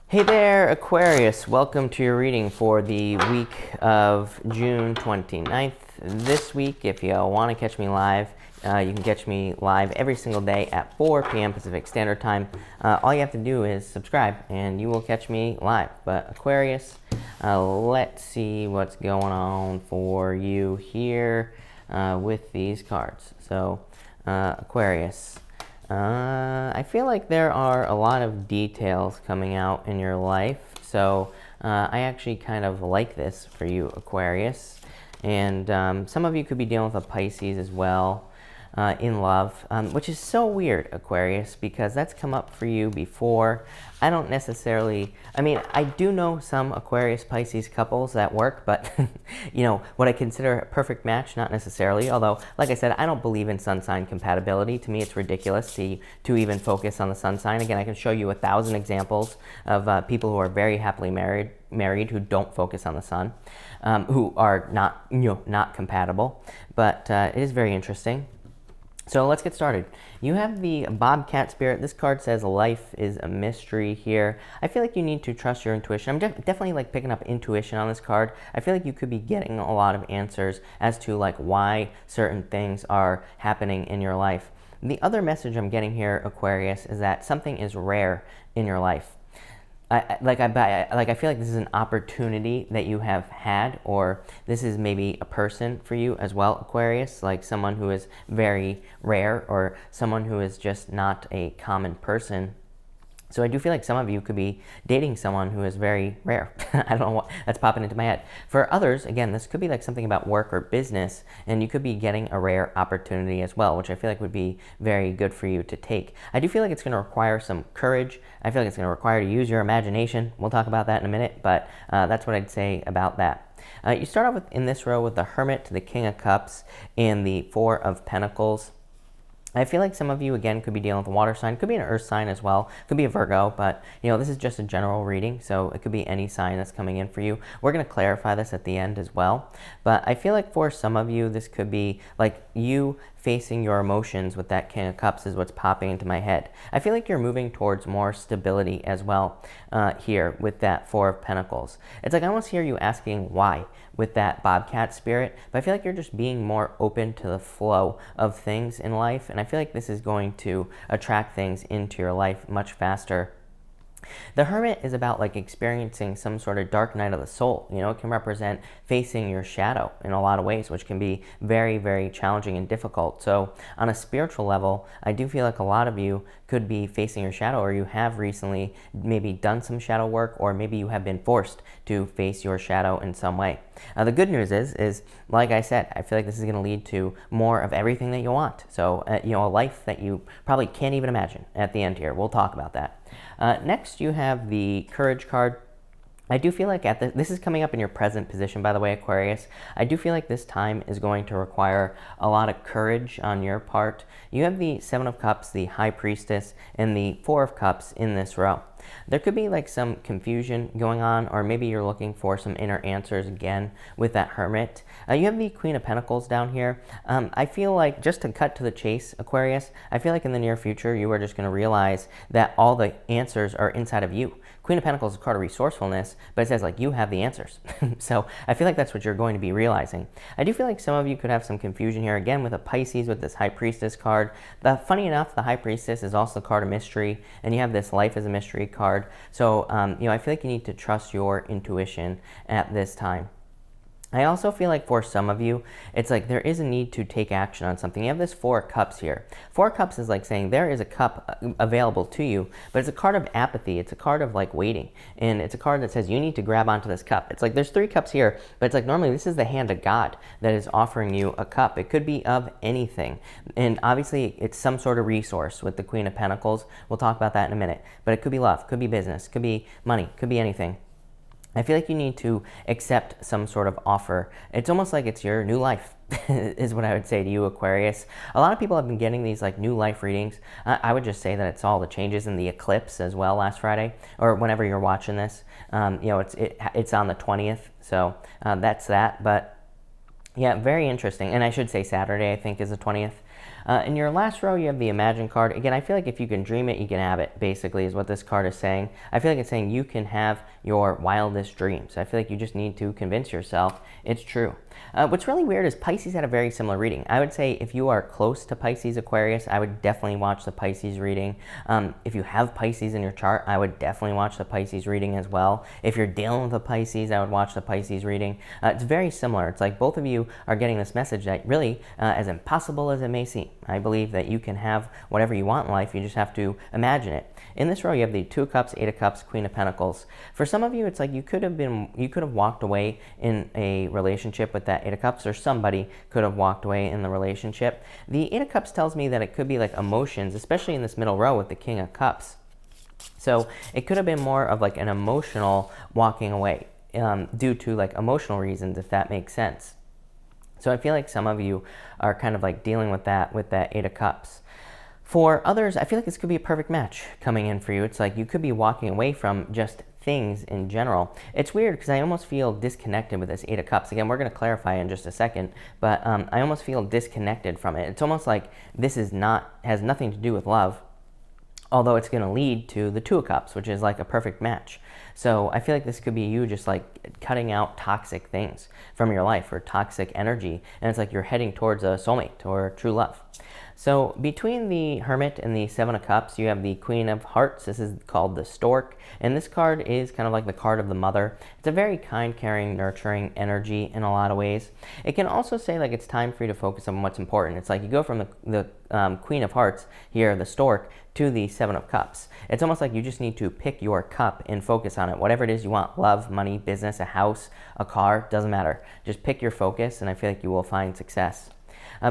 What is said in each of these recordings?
Hey there, Aquarius. Welcome to your reading for the week of June 29th. This week, if you want to catch me live, you can catch me live every single day at 4 p.m. Pacific Standard Time. All you have to do is subscribe and you will catch me live. But Aquarius, let's see what's going on for you here with these cards. So, Aquarius. I feel like there are a lot of details coming out in your life, so I actually kind of like this for you, Aquarius. And some of you could be dealing with a Pisces as well in love, which is so weird, Aquarius, because that's come up for you before. I don't necessarily, I do know some Aquarius Pisces couples that work, but what I consider a perfect match, not necessarily. Although, like I said, I don't believe in sun sign compatibility. To me, it's ridiculous to even focus on the sun sign. Again, I can show you 1,000 examples of people who are very happily married who don't focus on the sun, who are not compatible. But it is very interesting. So let's get started. You have the Bobcat Spirit. This card says life is a mystery here. I feel like you need to trust your intuition. I'm definitely picking up intuition on this card. I feel like you could be getting a lot of answers as to why certain things are happening in your life. The other message I'm getting here, Aquarius, is that something is rare in your life. I feel like this is an opportunity that you have had, or this is maybe a person for you as well, Aquarius, like someone who is very rare or someone who is just not a common person. So I do feel like some of you could be dating someone who is very rare. I don't know what that's popping into my head. For others, again, this could be something about work or business, and you could be getting a rare opportunity as well, which I feel like would be very good for you to take. I do feel like it's going to require some courage. I feel like it's going to require you to use your imagination. We'll talk about that in a minute, but that's what I'd say about that. You start off in this row with the Hermit, the King of Cups, and the Four of Pentacles. I feel like some of you, again, could be dealing with a water sign. Could be an earth sign as well. Could be a Virgo, but, this is just a general reading, so it could be any sign that's coming in for you. We're going to clarify this at the end as well. But I feel like for some of you, this could be you facing your emotions with that King of Cups is what's popping into my head. I feel like you're moving towards more stability as well here with that Four of Pentacles. It's I almost hear you asking why with that Bobcat Spirit, but I feel like you're just being more open to the flow of things in life, and I feel like this is going to attract things into your life much faster. The Hermit is about experiencing some sort of dark night of the soul. It can represent facing your shadow in a lot of ways, which can be very, very challenging and difficult. So on a spiritual level, I do feel like a lot of you could be facing your shadow, or you have recently maybe done some shadow work, or maybe you have been forced to face your shadow in some way. The good news is like I said, I feel like this is going to lead to more of everything that you want. So, a life that you probably can't even imagine at the end here. We'll talk about that. Next, you have the Courage card. I do feel like this is coming up in your present position, by the way, Aquarius. I do feel like this time is going to require a lot of courage on your part. You have the Seven of Cups, the High Priestess, and the Four of Cups in this row. There could be some confusion going on, or maybe you're looking for some inner answers again with that Hermit. You have the Queen of Pentacles down here. I feel like, just to cut to the chase, Aquarius, I feel like in the near future you are just going to realize that all the answers are inside of you. Queen of Pentacles is a card of resourcefulness, but it says you have the answers. So I feel like that's what you're going to be realizing. I do feel like some of you could have some confusion here again with a Pisces with this High Priestess card. Funny enough, the High Priestess is also the card of mystery, and you have this Life is a Mystery card. So I feel like you need to trust your intuition at this time. I also feel like for some of you, it's there is a need to take action on something. You have this Four Cups here. Four Cups is saying there is a cup available to you, but it's a card of apathy. It's a card of waiting, and it's a card that says you need to grab onto this cup. It's there's three cups here, but it's normally this is the hand of God that is offering you a cup. It could be of anything, and obviously it's some sort of resource with the Queen of Pentacles. We'll talk about that in a minute, but it could be love, could be business, could be money, could be anything. I feel like you need to accept some sort of offer. It's almost like it's your new life, is what I would say to you, Aquarius. A lot of people have been getting these new life readings. I would just say that it's all the changes in the eclipse as well last Friday, or whenever you're watching this. It's on the 20th, so that's that. But yeah, very interesting. And I should say Saturday, I think, is the 20th. In your last row, you have the Imagine card. Again, I feel like if you can dream it, you can have it, basically, is what this card is saying. I feel like it's saying you can have your wildest dreams. I feel like you just need to convince yourself it's true. What's really weird is Pisces had a very similar reading. I would say if you are close to Pisces Aquarius, I would definitely watch the Pisces reading. If you have Pisces in your chart, I would definitely watch the Pisces reading as well. If you're dealing with a Pisces, I would watch the Pisces reading. It's very similar. It's like both of you are getting this message that really, as impossible as it may seem, I believe that you can have whatever you want in life. You just have to imagine it. In this row, you have the Two of Cups, Eight of Cups, Queen of Pentacles. For some of you, it's like you could have walked away in a relationship with that Eight of Cups, or somebody could have walked away in the relationship. The Eight of Cups tells me that it could be like emotions, especially in this middle row with the King of Cups. So it could have been more of like an emotional walking away due to like emotional reasons, if that makes sense. So I feel like some of you are kind of like dealing with that Eight of Cups. For others, I feel like this could be a perfect match coming in for you. It's like you could be walking away from just things in general. It's weird because I almost feel disconnected with this Eight of Cups. Again, we're going to clarify in just a second, but I almost feel disconnected from it. It's almost like this has nothing to do with love, although it's going to lead to the Two of Cups, which is like a perfect match. So I feel like this could be you just like cutting out toxic things from your life or toxic energy, and it's like you're heading towards a soulmate or true love. So between the Hermit and the Seven of Cups, you have the Queen of Hearts. This is called the Stork, and this card is kind of like the card of the mother. It's a very kind, caring, nurturing energy in a lot of ways. It can also say like it's time for you to focus on what's important. It's like you go from the Queen of Hearts here, the Stork, to the Seven of Cups. It's almost like you just need to pick your cup and focus on it. Whatever it is you want, love, money, business, a house, a car, doesn't matter. Just pick your focus, and I feel like you will find success.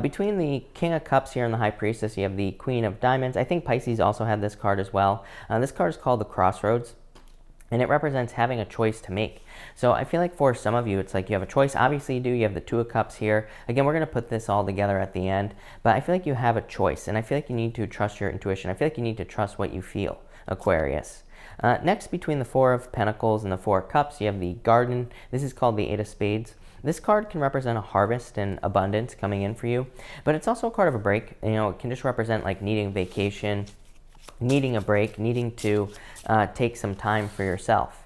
Between the King of Cups here and the High Priestess, you have the Queen of Diamonds. I think Pisces also had this card as well. This card is called the Crossroads, and it represents having a choice to make. So I feel like for some of you, it's like you have a choice. Obviously you do. You have the Two of Cups here. Again, we're going to put this all together at the end, but I feel like you have a choice, and I feel like you need to trust your intuition. I feel like you need to trust what you feel, Aquarius. Next, between the Four of Pentacles and the Four of Cups, you have the Garden. This is called the Eight of Spades. This card can represent a harvest and abundance coming in for you, but it's also a card of a break. You know, it can just represent like needing vacation, needing a break, needing to take some time for yourself.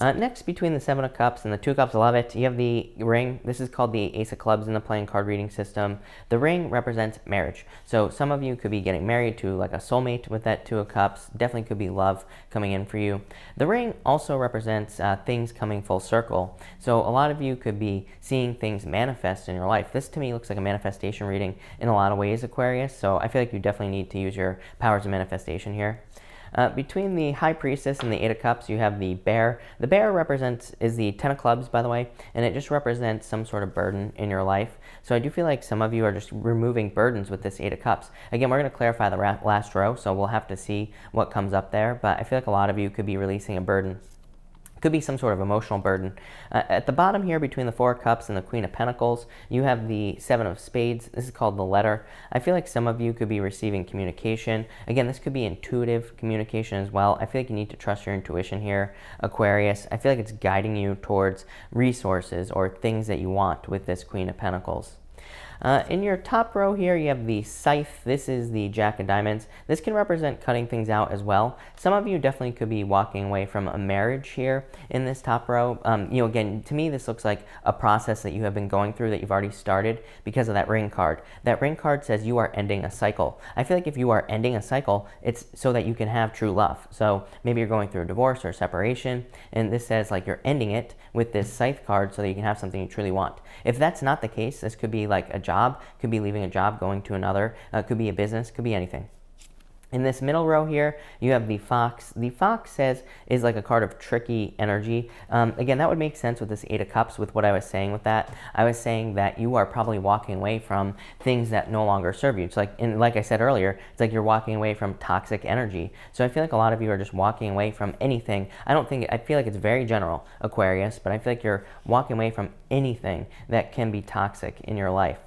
Next, between the Seven of Cups and the Two of Cups, I love it. You have the Ring. This is called the Ace of Clubs in the playing card reading system. The Ring represents marriage. So some of you could be getting married to like a soulmate with that Two of Cups. Definitely could be love coming in for you. The Ring also represents things coming full circle. So a lot of you could be seeing things manifest in your life. This to me looks like a manifestation reading in a lot of ways, Aquarius. So I feel like you definitely need to use your powers of manifestation here. Between the High Priestess and the Eight of Cups, you have the Bear. The Bear is the Ten of Clubs, by the way, and it just represents some sort of burden in your life. So I do feel like some of you are just removing burdens with this Eight of Cups. Again, we're going to clarify the last row, so we'll have to see what comes up there, but I feel like a lot of you could be releasing a burden. Could be some sort of emotional burden. At the bottom here, between the Four of Cups and the Queen of Pentacles, you have the Seven of Spades. This is called the Letter. I feel like some of you could be receiving communication. Again, this could be intuitive communication as well. I feel like you need to trust your intuition here, Aquarius. I feel like it's guiding you towards resources or things that you want with this Queen of Pentacles. In your top row here, you have the Scythe. This is the Jack of Diamonds. This can represent cutting things out as well. Some of you definitely could be walking away from a marriage here in this top row. Again, to me, this looks like a process that you have been going through that you've already started because of that Ring card. That Ring card says you are ending a cycle. I feel like if you are ending a cycle, it's so that you can have true love. So maybe you're going through a divorce or separation, and this says like you're ending it with this Scythe card so that you can have something you truly want. If that's not the case, this could be like a job, could be leaving a job, going to another, could be a business, could be anything. In this middle row here, you have the Fox. The Fox is like a card of tricky energy. Again, that would make sense with this Eight of Cups with what I was saying with that. I was saying that you are probably walking away from things that no longer serve you. It's like, like I said earlier, it's like you're walking away from toxic energy. So I feel like a lot of you are just walking away from anything. I feel like it's very general, Aquarius, but I feel like you're walking away from anything that can be toxic in your life.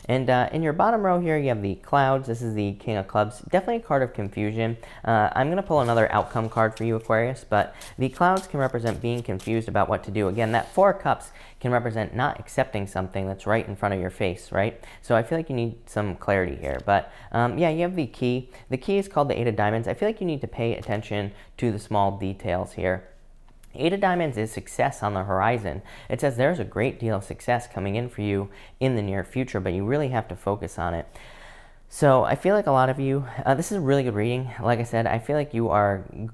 And in your bottom row here, you have the clouds. This is the King of Clubs. Definitely a card of confusion. I'm going to pull another outcome card for you, Aquarius, but the clouds can represent being confused about what to do. Again, that Four of Cups can represent not accepting something that's right in front of your face, right? So I feel like you need some clarity here. But yeah, you have the key. The key is called the Eight of Diamonds. I feel like you need to pay attention to the small details here. Eight of Diamonds is success on the horizon. It says there's a great deal of success coming in for you in the near future, but you really have to focus on it. So I feel like a lot of you, this is a really good reading. Like I said, I feel like you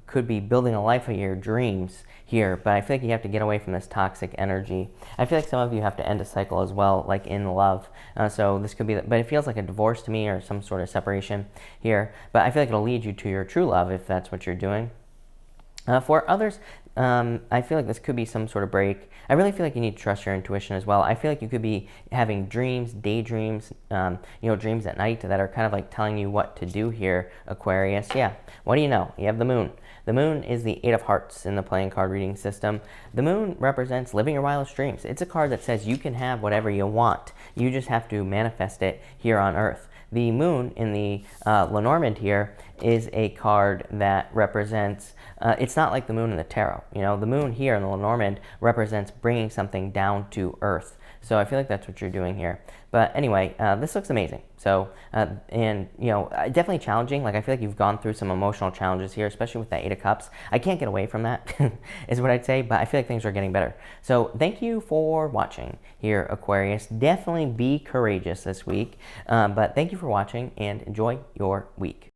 could be building a life of your dreams here, but I feel like you have to get away from this toxic energy. I feel like some of you have to end a cycle as well, like in love. So this could be, but it feels like a divorce to me or some sort of separation here. But I feel like it'll lead you to your true love if that's what you're doing. For others, I feel like this could be some sort of break. I really feel like you need to trust your intuition as well. I feel like you could be having dreams, daydreams, dreams at night that are kind of like telling you what to do here, Aquarius. Yeah, what do you know? You have the moon. The moon is the Eight of Hearts in the playing card reading system. The moon represents living your wildest dreams. It's a card that says you can have whatever you want. You just have to manifest it here on Earth. The moon in the Lenormand here is a card that represents, it's not like the moon in the tarot. The moon here in the Lenormand represents bringing something down to Earth. So I feel like that's what you're doing here. But anyway, this looks amazing. So, definitely challenging. Like, I feel like you've gone through some emotional challenges here, especially with that Eight of Cups. I can't get away from that, is what I'd say, but I feel like things are getting better. So thank you for watching here, Aquarius. Definitely be courageous this week. But thank you for watching and enjoy your week.